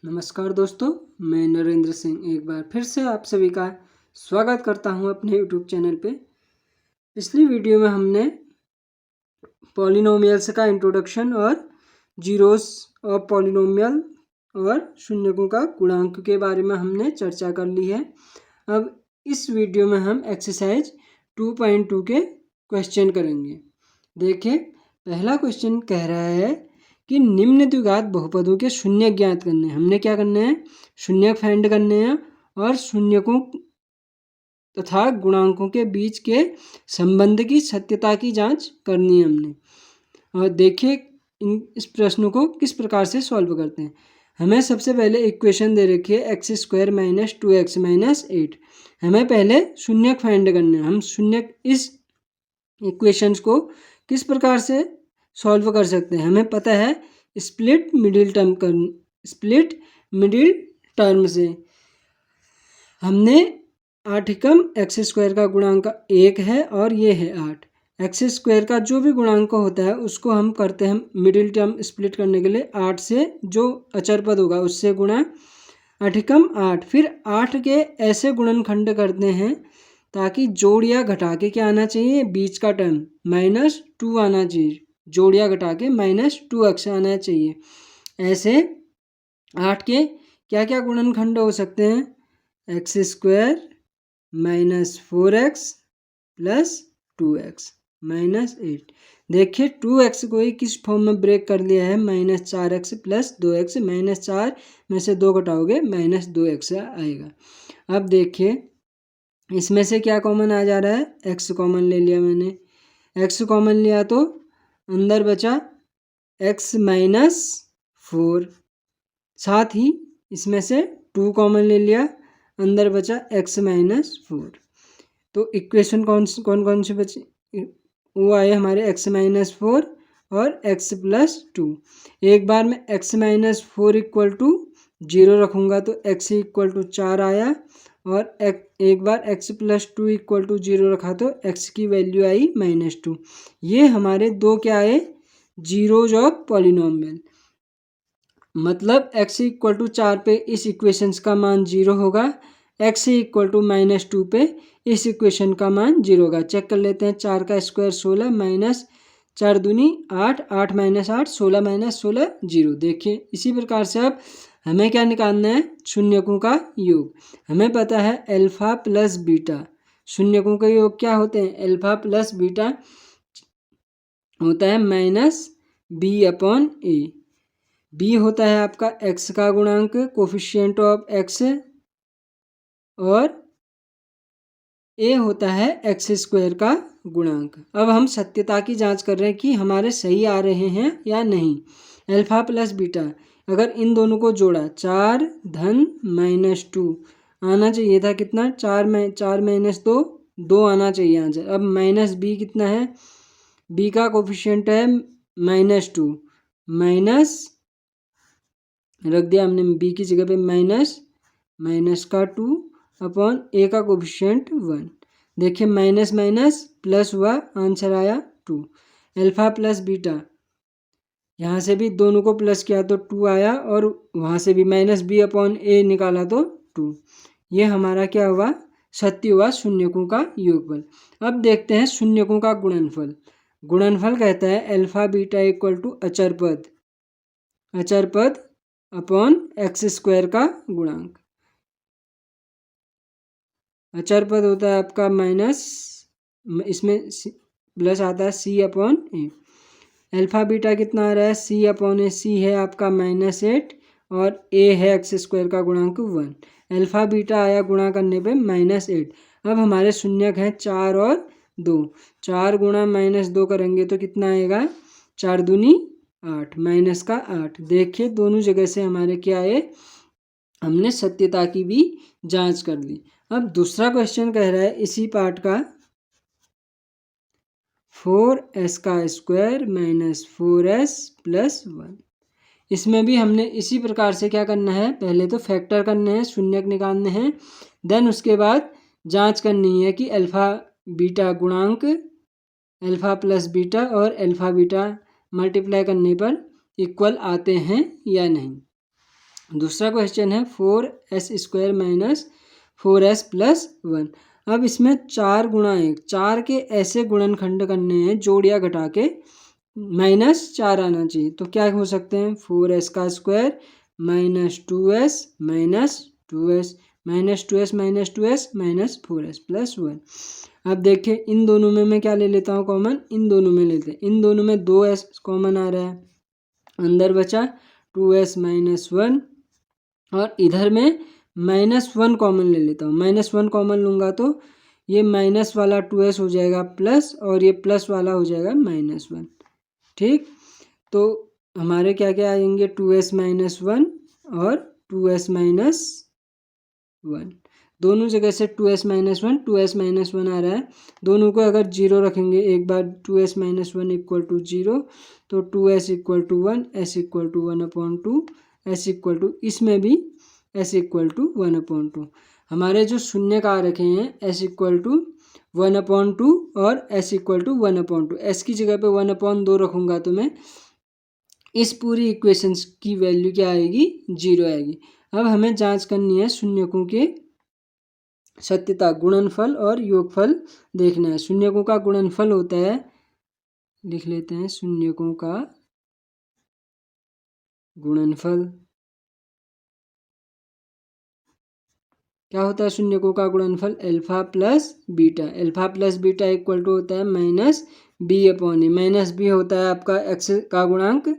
नमस्कार दोस्तों, मैं नरेंद्र सिंह एक बार फिर से आप सभी का स्वागत करता हूं अपने YouTube चैनल पे। पिछली वीडियो में हमने पॉलिनोमियल्स का इंट्रोडक्शन और जीरोस ऑफ पॉलिनोमियल और शून्यकों का गुणांक के बारे में हमने चर्चा कर ली है। अब इस वीडियो में हम एक्सरसाइज 2.2 के क्वेश्चन करेंगे। देखिए, पहला क्वेश्चन कह रहा है कि निम्न द्विघात बहुपदों के शून्य ज्ञात करने हैं। हमने क्या करना है? शून्यक फाइंड करने हैं और शून्यकों तथा गुणांकों के बीच के संबंध की सत्यता की जांच करनी है हमने। और देखिए इस प्रश्न को किस प्रकार से सॉल्व करते हैं। हमें सबसे पहले इक्वेशन दे रखी है x² - 2x - 8। हमें पहले शून्यक फाइंड करने हैं। हम शून्यक इस इक्वेशंस को किस प्रकार से सॉल्व कर सकते हैं? हमें पता है स्प्लिट मिडिल टर्म से हमने 8 - x² का गुणांक 1 है और ये है 8। x² का जो भी गुणांक होता है उसको हम करते हैं मिडिल टर्म स्प्लिट करने के लिए 8 से जो अचर पद होगा उससे गुणा 8 फिर 8 के ऐसे गुणनखंड करते हैं ताकि जोड़ या घटा के क्या आना चाहिए? बीच का टर्म -2 आना चाहिए। जोड़ या घटा के -2x आना चाहिए। ऐसे 8 के क्या क्या गुणनखंड हो सकते हैं? x² - 4x + 2x - 8। देखिए 2x को ही किस फॉर्म में ब्रेक कर लिया है? -4x + 2x। -4 में से 2 घटाओगे -2x आएगा। अब देखिए इसमें से क्या कॉमन आ जा रहा है? x कॉमन ले लिया मैंने। x कॉमन लिया तो अंदर बचा x - 4। साथ ही इसमें से 2 कॉमन ले लिया, अंदर बचा x - 4। तो इक्वेशन कौन कौन से बचे? वो आए हमारे x - 4 और x + 2। एक बार मैं x - 4 = 0 रखूँगा तो x = 4 आया और एक बार x + 2 = 0 रखा तो x की वैल्यू आई -2। ये हमारे दो क्या आए? Zeros of polynomial. मतलब x = 4 पे इस इक्वेशंस का मान 0 होगा, x = -2 पे इस इक्वेशन का मान 0 होगा। चेक कर लेते हैं। 4 का स्क्वायर 16 - 4 दूनी 8, 8 - 8 16 - 16 0। देखिए इसी प्रकार से अब हमें क्या निकालना है? शून्यकों का योग। हमें पता है अल्फा प्लस बीटा। शून्यकों का योग क्या होते हैं? अल्फा प्लस बीटा होता है -b/a। b होता है आपका x का गुणांक, कोफिशिएंट ऑफ x, और a होता है x² का गुणांक। अब हम सत्यता की जांच कर रहे हैं कि हमारे सही आ रहे हैं या नहीं। अल्फा प्लस बीटा अगर इन दोनों को जोड़ा 4 धन -2 आना चाहिए था। कितना? 4 - 2 2 आना चाहिए आंसर। अब -b कितना है? b का कोफिशिएंट है -2, माइनस रख दिया हमने b की जगह पे -2 अपॉन a का कोफिशिएंट 1। देखिए माइनस माइनस प्लस हुआ, आंसर आया 2। अल्फा प्लस बीटा यहाँ से भी दोनों को प्लस किया तो 2 आया और वहाँ से भी -b/a निकाला तो 2। ये हमारा क्या हुआ? सत्य हुआ शून्यकों का योगफल। अब देखते हैं शून्यकों का गुणनफल। गुणनफल कहता है अल्फा बीटा = अचर पद अपॉन x² का गुणांक। अचर पद होता है आपका माइनस, इसमें प्लस आता है c/a। अल्फा बीटा कितना आ रहा है? c/a। c है आपका -8 और a है x² का गुणांक 1। अल्फा बीटा आया गुणा करने पे -8। अब हमारे शून्यक हैं 4 और 2। 4 गुणा -2 करेंगे तो कितना आएगा? 4 दूनी 8 माइनस का 8। देखिए दोनों जगह से हमारे क्या आए? हमने सत्यता की भी जांच कर ली। अब दूसरा क्वेश्चन कह रहा है इसी पार्ट का 4s² - 4s + 1। इसमें भी हमने इसी प्रकार से क्या करना है? पहले तो फैक्टर करने हैं, शून्यक निकालने हैं, देन उसके बाद जांच करनी है कि अल्फा बीटा गुणांक अल्फा प्लस बीटा और अल्फा बीटा मल्टीप्लाई करने पर इक्वल आते हैं या नहीं। दूसरा क्वेश्चन है 4s² माइनस 4s प्लस 1। अब इसमें 4 गुणा 1, 4 के ऐसे गुणनखंड करने हैं जोड़ या घटा के -4 आना चाहिए। तो क्या हो सकते हैं, 4s का square minus 2s minus 2s minus 2s minus 2s minus 4s plus 1। अब देखिए इन दोनों में मैं क्या ले लेता हूँ कॉमन, इन दोनों में लेते हैं, इन दोनों में 2s कॉमन आ रहा है, अंदर बचा 2s माइनस 1 और इधर में -1 कॉमन ले लेता हूँ। -1 कॉमन लूँगा तो ये माइनस वाला 2s हो जाएगा प्लस और ये प्लस वाला हो जाएगा -1। ठीक, तो हमारे क्या क्या आएंगे, 2s माइनस 1 और 2s माइनस 1, दोनों जगह से 2s माइनस 1 2s माइनस 1 आ रहा है। दोनों को अगर 0 रखेंगे, एक बार 2s माइनस 1 इक्वल टू 0, तो 2s equal to 1, s equal to 1/2, s equal to, इसमें भी s इक्वल टू 1/2। हमारे जो शून्य का रखे हैं s इक्वल टू 1/2 और s इक्वल टू 1/2, s की जगह पे 1/2 रखूँगा तो मैं इस पूरी इक्वेशंस की वैल्यू क्या आएगी, 0 आएगी। अब हमें जांच करनी है शून्यकों के सत्यता, गुणनफल और योगफल देखना है। शून्यकों का गुणनफल होता है, लिख लेते हैं, शून्यकों का गुणनफल क्या होता है, शून्यकों का गुणनफल alpha plus beta, alpha plus beta equal to होता है -b/a, -b होता है आपका x का गुणांक,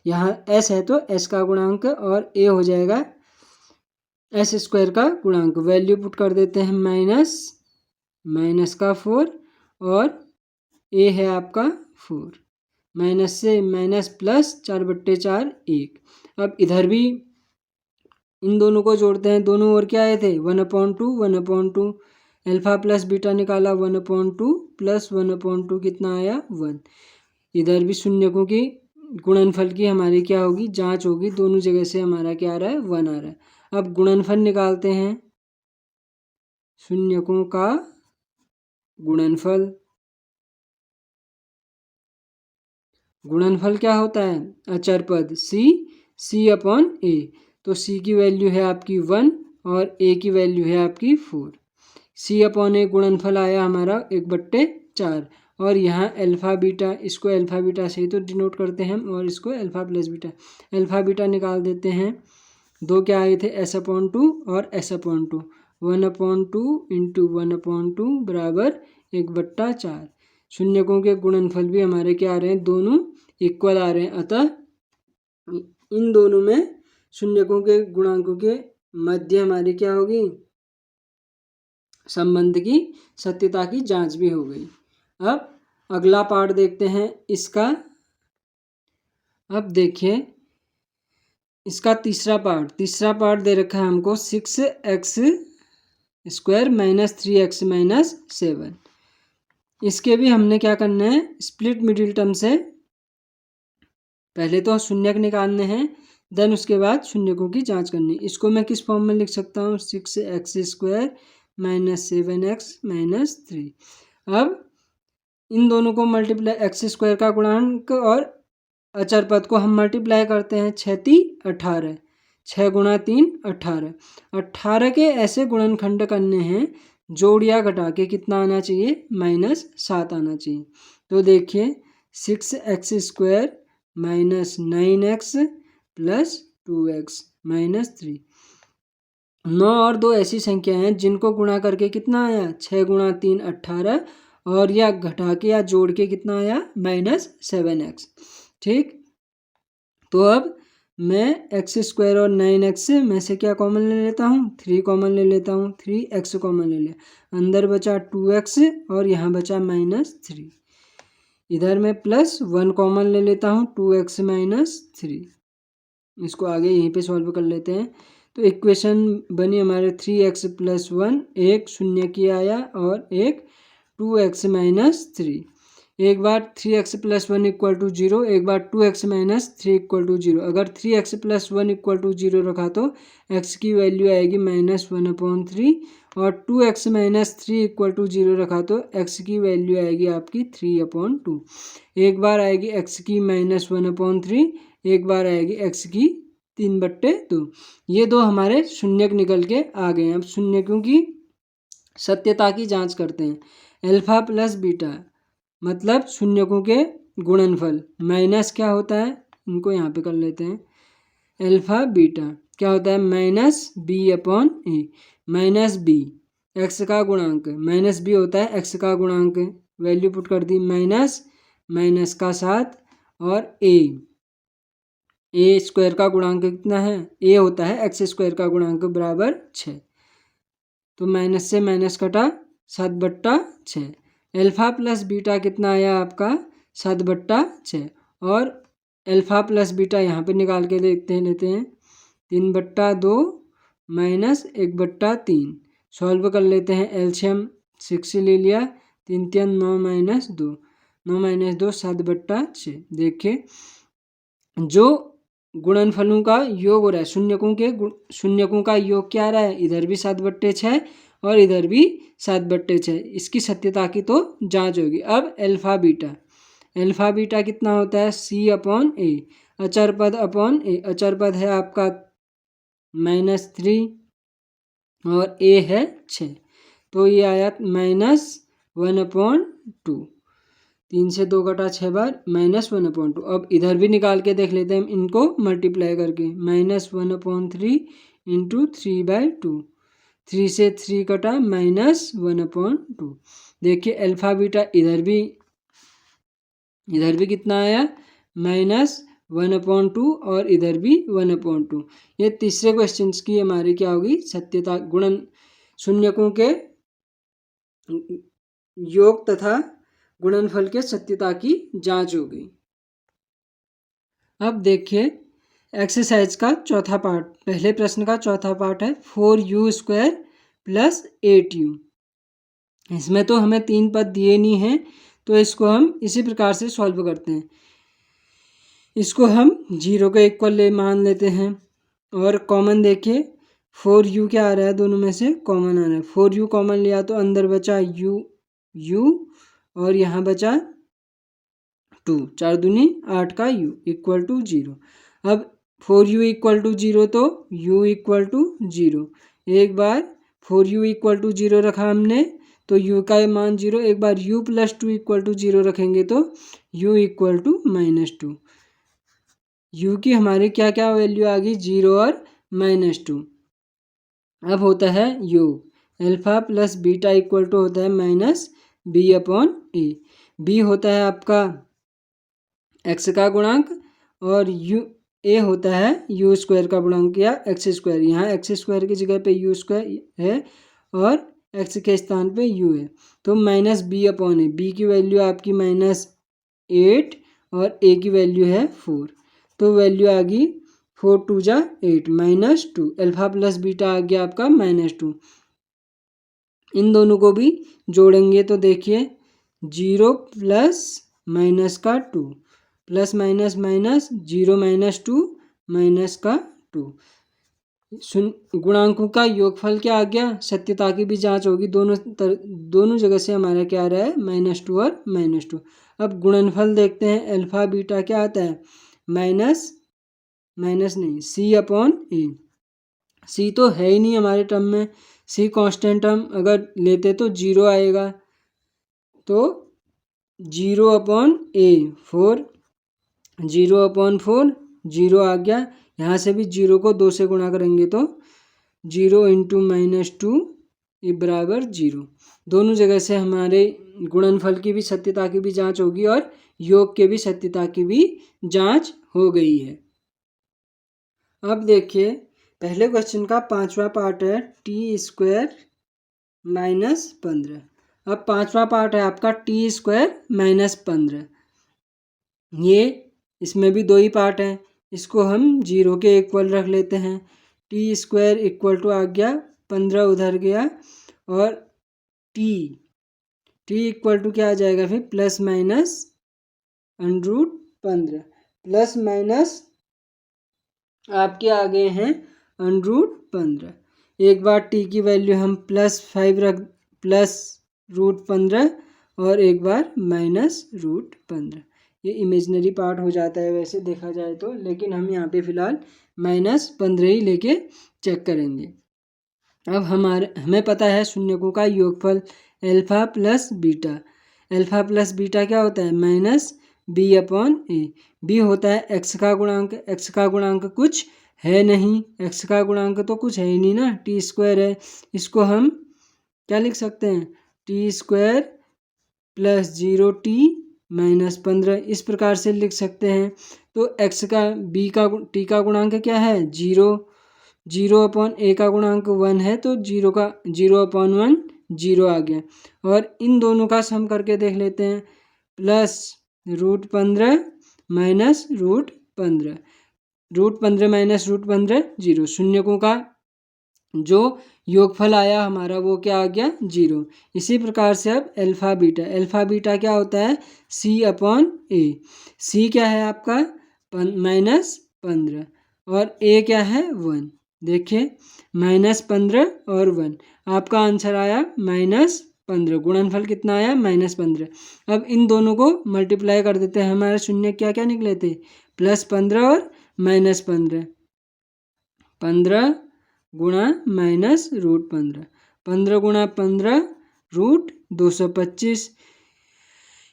यहाँ s है तो s का गुणांक और a हो जाएगा s² का गुणांक। वैल्यू पुट कर देते हैं, -4 और a है आपका 4, माइनस से माइनस प्लस 4/4 1। अब इधर भी इन दोनों को जोड़ते हैं, दोनों ओर क्या आए थे, 1/2 1/2, अल्फा प्लस बीटा निकाला 1/2 प्लस 1/2 कितना आया 1। इधर भी शून्यकों की गुणनफल की हमारी क्या होगी, जांच होगी, दोनों जगह से हमारा क्या आ रहा है, 1 आ रहा है। अब गुणनफल निकालते हैं, शून्यकों का गुणनफल, गुणनफल क्या होता है, अचर पद c/a, तो c की वैल्यू है आपकी 1 और a की वैल्यू है आपकी 4। c/a गुणनफल आया हमारा 1/4 और यहाँ अल्फा बीटा, इसको अल्फा बीटा से ही तो डिनोट करते हैं हम, और इसको alpha plus beta, alpha beta निकाल देते हैं। दो क्या आए थे, s/2 और s/2, 1/2 इंटू 1/2 बराबर 1/4। शून्यकों के गुणनफल भी हमारे क्या आ रहे हैं, दोनों इक्वल आ रहे हैं, अतः इन दोनों में शून्यकों के गुणांकों के मध्य हमारी क्या होगी, संबंध की सत्यता की जांच भी हो गई। अब अगला पार्ट देखते हैं इसका। अब देखिए इसका तीसरा पार्ट दे रखा है हमको 6x² माइनस 3x माइनस 7। इसके भी हमने क्या करना है, स्प्लिट मिडिल टर्म से पहले तो शून्यक निकालने हैं, देन उसके बाद शून्यकों की जांच करनी। इसको मैं किस फॉर्म में लिख सकता हूँ, 6x² माइनस 7x माइनस 3। अब इन दोनों को मल्टीप्लाई, x² का गुणांक और अचर पद को हम मल्टीप्लाई करते हैं, 6×3 18, 6 गुणा 3 18, 18 के ऐसे गुणनखंड करने हैं जोड़ या घटा के कितना आना चाहिए, -7 आना चाहिए। तो देखिए 6x² minus 9x plus 2x minus 3, 9 और 2 ऐसी संख्या हैं जिनको गुणा करके कितना आया, 6 गुणा 3 18, और या घटा के या जोड़ के कितना आया, -7x। ठीक, तो अब मैं x² और 9x में से क्या कॉमन ले लेता हूँ, 3 कॉमन ले लेता हूँ, 3x कॉमन ले लिया, अंदर बचा 2x और यहाँ बचा -3। इधर मैं +1 कॉमन ले लेता हूँ, 2x माइनस 3। इसको आगे यहीं पे सॉल्व कर लेते हैं। तो इक्वेशन बनी हमारे 3x + 1, एक शून्य की आया और एक 2x माइनस 3। एक बार 3x + 1 इक्वल टू 0, एक बार 2x माइनस 3 इक्वल टू 0। अगर 3x + 1 इक्वल टू 0 रखा तो x की वैल्यू आएगी -1/3, और 2x माइनस 3 इक्वल टू 0 रखा तो x की वैल्यू आएगी आपकी 3/2। एक बार आएगी x की -1/3, एक बार आएगी x की 3/2। ये दो हमारे शून्यक निकल के आ गए। अब शून्यकों की सत्यता की जांच करते हैं। अल्फा प्लस बीटा मतलब शून्यकों के गुणनफल माइनस क्या होता है, इनको यहाँ पे कर लेते हैं। अल्फा बीटा क्या होता है, माइनस बी अपॉन ए। माइनस बी एक्स का गुणांक, माइनस बी होता है एक्स का गुणांक, वैल्यू पुट कर दी माइनस माइनस का 7 और ए स्क्वायर का गुणांक कितना है, ए होता है एक्स स्क्वायर का गुणांक बराबर 6। तो माइनस से माइनस कटा 7/6। अल्फा प्लस बीटा कितना आया आपका 7/6 और अल्फा प्लस बीटा यहाँ पे निकाल के लेते हैं 3/2 माइनस 1/3। सॉल्व कर लेते हैं, एलसीएम 6 ले लिया, 3 3 9 माइनस 2, 9 माइनस 2 7/6। देखिए जो गुणनफलों का योग हो रहा है, शून्यकों का योग क्या आ रहा है, इधर भी 7/6 और इधर भी 7/6। इसकी सत्यता की तो जांच होगी। अब अल्फा बीटा कितना होता है, सी अपॉन ए, अचर पद अपॉन ए। अचर पद है आपका -3 और ए है 6, तो ये आया -1/2। 3 से 2 कटा 6 बार, -1/2। अब इधर भी निकाल के देख लेते हैं हम इनको मल्टीप्लाई करके, -1/3 इंटू 3/2। 3 से 3 कटा -1/2। देखिए अल्फा बीटा इधर भी कितना आया, -1/2 और इधर भी 1/2। ये तीसरे क्वेश्चन की हमारी क्या होगी, सत्यता गुणन शून्यकों के योग तथा गुणनफल के सत्यता की जांच होगी। अब देखिए एक्सरसाइज का चौथा पार्ट, पहले प्रश्न का चौथा पार्ट है 4u² + 8u। इसमें तो हमें 3 पद दिए नहीं हैं, तो इसको हम इसी प्रकार से सॉल्व करते हैं। इसको हम 0 के इक्वल मान लेते हैं और कॉमन देखिए 4u क्या आ रहा है, दोनों में से कॉमन आ रहा है। 4u कॉमन लिया तो अंदर बचा u और यहाँ बचा 2, 4 दूनी 8 का u इक्वल टू 0। अब 4u इक्वल टू 0 तो u इक्वल टू 0। एक बार 4u इक्वल टू 0 रखा हमने तो u का मान 0। एक बार u + 2 इक्वल टू 0 रखेंगे तो u इक्वल टू -2। u की हमारी क्या क्या वैल्यू आ गई, 0 और -2। अब होता है योग, alpha plus beta equal to होता है -b/a। b होता है आपका x का गुणांक और a होता है u² का गुणांक या x²। यहाँ x² की जगह पे u² है और x के स्थान पे u है, तो -b/a। b की वैल्यू आपकी -8 और a की वैल्यू है 4, तो वैल्यू आ गई 4 2 जा 8 -2। अल्फा प्लस बीटा आ गया आपका -2। इन दोनों को भी जोड़ेंगे तो देखिए 0 प्लस माइनस का 2 प्लस माइनस माइनस 0 - 2 माइनस का 2। गुणांकों का योगफल क्या आ गया, सत्यता की भी जांच होगी। दोनों जगह से हमारा क्या आ रहा है, -2 और -2। अब गुणनफल देखते हैं, अल्फा बीटा क्या आता है, माइनस नहीं c/a। c तो है ही नहीं हमारे टर्म में, c कांस्टेंट टर्म अगर लेते तो 0 आएगा, तो 0/a 4, 0/4 0 आ गया। यहाँ से भी 0 को 2 से गुणा करेंगे तो 0 × -2 ये बराबर 0। दोनों जगह से हमारे गुणनफल की भी सत्यता की भी जांच होगी और योग के भी सत्यता की भी जांच हो गई है। अब देखिए पहले क्वेश्चन का 5वां पार्ट है t² - 15। अब 5वां पार्ट है आपका t² - 15। ये इसमें भी 2 ही पार्ट हैं, इसको हम 0 के इक्वल रख लेते हैं। t² इक्वल टू आ गया 15 उधर गया और t इक्वल टू क्या आ जाएगा फिर ±√15 प्लस माइनस आपके आ गए हैं √15। एक बार t की वैल्यू हम +5 रख +√15 और एक बार -√15। ये इमेजनरी पार्ट हो जाता है वैसे देखा जाए तो, लेकिन हम यहाँ पे फिलहाल -15 ही लेके चेक करेंगे। अब हमें पता है शून्यकों का योगफल alpha plus beta. Alpha plus beta क्या होता है? -b/a। b होता है x का गुणांक। x का गुणांक कुछ है नहीं, x का गुणांक तो कुछ है ही नहीं ना, t² है। इसको हम क्या लिख सकते हैं? t² + 0t - 15 इस प्रकार से लिख सकते हैं। तो t का गुणांक क्या है? 0। 0/a का गुणांक 1 है, तो 0/1 0 आ गया। और इन दोनों का सम करके देख लेते हैं। +√15 - √15, √15 - √15 0। शून्यकों का जो योगफल आया हमारा वो क्या आ गया? 0। इसी प्रकार से अब अल्फा बीटा क्या होता है? c/a। c क्या है आपका? -15 और a क्या है? 1। देखिए -15 और 1, आपका आंसर आया -15। गुणनफल कितना आया? -15। अब इन दोनों को मल्टीप्लाई कर देते हैं। हमारे शून्य क्या क्या निकले थे? +15 और -15। 15 गुणा -√15, 15 गुणा 15 √225।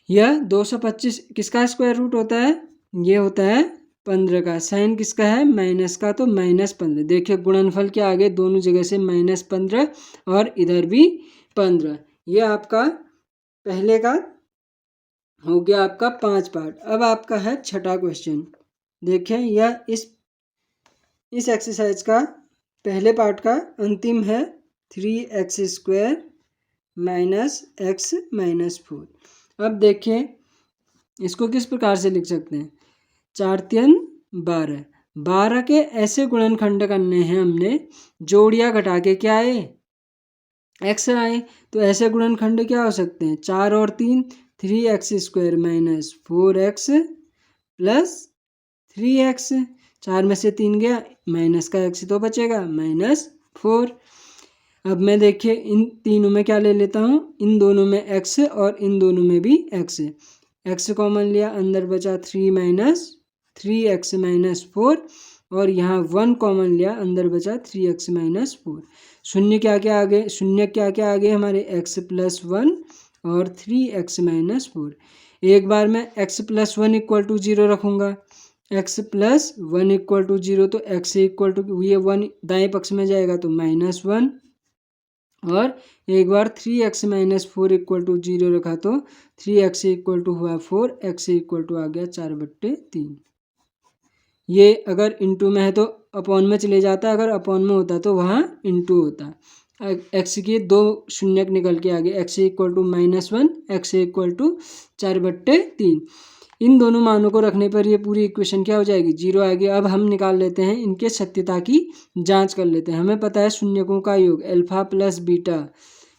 यह 225 किसका स्क्वायर रूट होता है? ये होता है 15 का। साइन किसका है? माइनस का, तो -15। देखिए गुणनफल के आगे दोनों जगह से -15 और इधर भी 15। ये आपका पहले का हो गया आपका 5 पार्ट। अब आपका है छठा क्वेश्चन। देखिए यह इस एक्सरसाइज का पहले पार्ट का अंतिम है। 3x² - x - 4। अब देखिए इसको किस प्रकार से लिख सकते हैं? 4×3 12। 12 के ऐसे गुणनखंड करने हैं हमने जोड़िया घटा के क्या आए? x आए। तो ऐसे गुणनखंड क्या हो सकते हैं? 4 और 3 3x² - 4x + 3x। 4 में से 3 गया, माइनस का x तो बचेगा -4। अब मैं देखिए इन तीनों में क्या ले लेता हूँ? इन दोनों में x और इन दोनों में भी x कॉमन लिया, अंदर बचा 3x - 4 और यहाँ 1 कॉमन लिया, अंदर बचा 3x - 4। शून्य क्या क्या आ गए हमारे? x + 1 और 3x - 4। एक बार मैं x + 1 = 0 रखूँगा। x + 1 = 0, तो x ये 1 दाएं पक्ष में जाएगा तो -1। और एक बार 3x - 4 = 0 रखा तो 3x हुआ 4, x आ गया 4/3। ये अगर इंटू में है तो अपॉन में चले जाता, अगर अपॉन में होता तो वहाँ इंटू होता। x के 2 शून्यक निकल के आ गए, x -1, x 4/3। इन दोनों मानों को रखने पर ये पूरी इक्वेशन क्या हो जाएगी? 0 आएगी। अब हम निकाल लेते हैं इनके सत्यता की जांच कर लेते हैं। हमें पता है शून्यकों का योग अल्फा प्लस बीटा,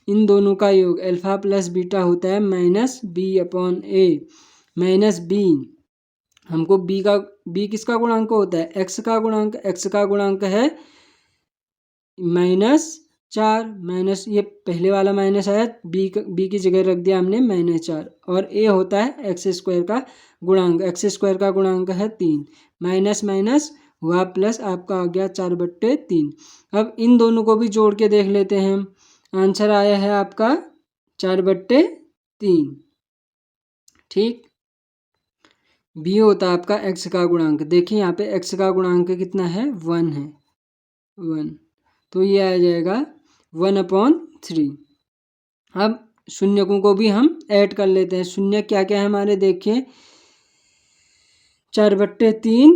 इन दोनों का योग अल्फा प्लस बीटा होता है -b/a। -b हमको b किसका गुणांक होता है? x का गुणांक। x का गुणांक है -4, ये पहले वाला माइनस आया, b की जगह रख दिया हमने -4। और a होता है x² का गुणांक। x² का गुणांक है 3। माइनस माइनस हुआ प्लस, आपका आ गया 4/3। अब इन दोनों को भी जोड़ के देख लेते हैं। आंसर आया है आपका 4/3। ठीक। b होता है आपका x का गुणांक। देखिए यहाँ पे x का गुणांक कितना है? 1 है, 1। तो ये आ जाएगा 1/3। अब शून्यकों को भी हम ऐड कर लेते हैं। शून्य क्या क्या है हमारे? देखिए 4/3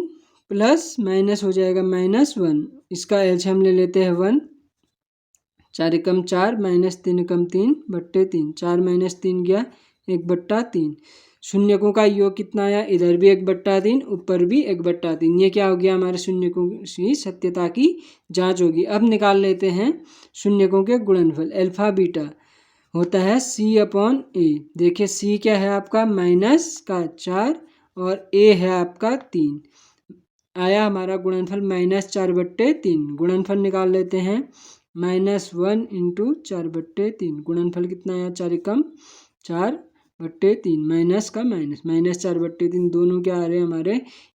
प्लस माइनस हो जाएगा -1। इसका एलसीएम ले लेते हैं 1। 4 एकम 4 -3 एकम 3/3। 4 - 3 गया 1/3। शून्यकों का योग कितना आया? इधर भी 1/3, ऊपर भी 1/3। ये क्या हो गया? हमारे शून्यकों की सत्यता की जांच होगी। अब निकाल लेते हैं शून्यकों के गुणनफल। अल्फा बीटा होता है c/a। देखिए c क्या है आपका? -4 और a है आपका 3। आया हमारा गुणनफल -4/3। गुणनफल निकाल लेते हैं। -1 × 4/3। गुणनफल कितना आया? 4 एकम 4/3। माइनस का माइनस, -4/3 दोनों क्या आ रहे हैं हमारे?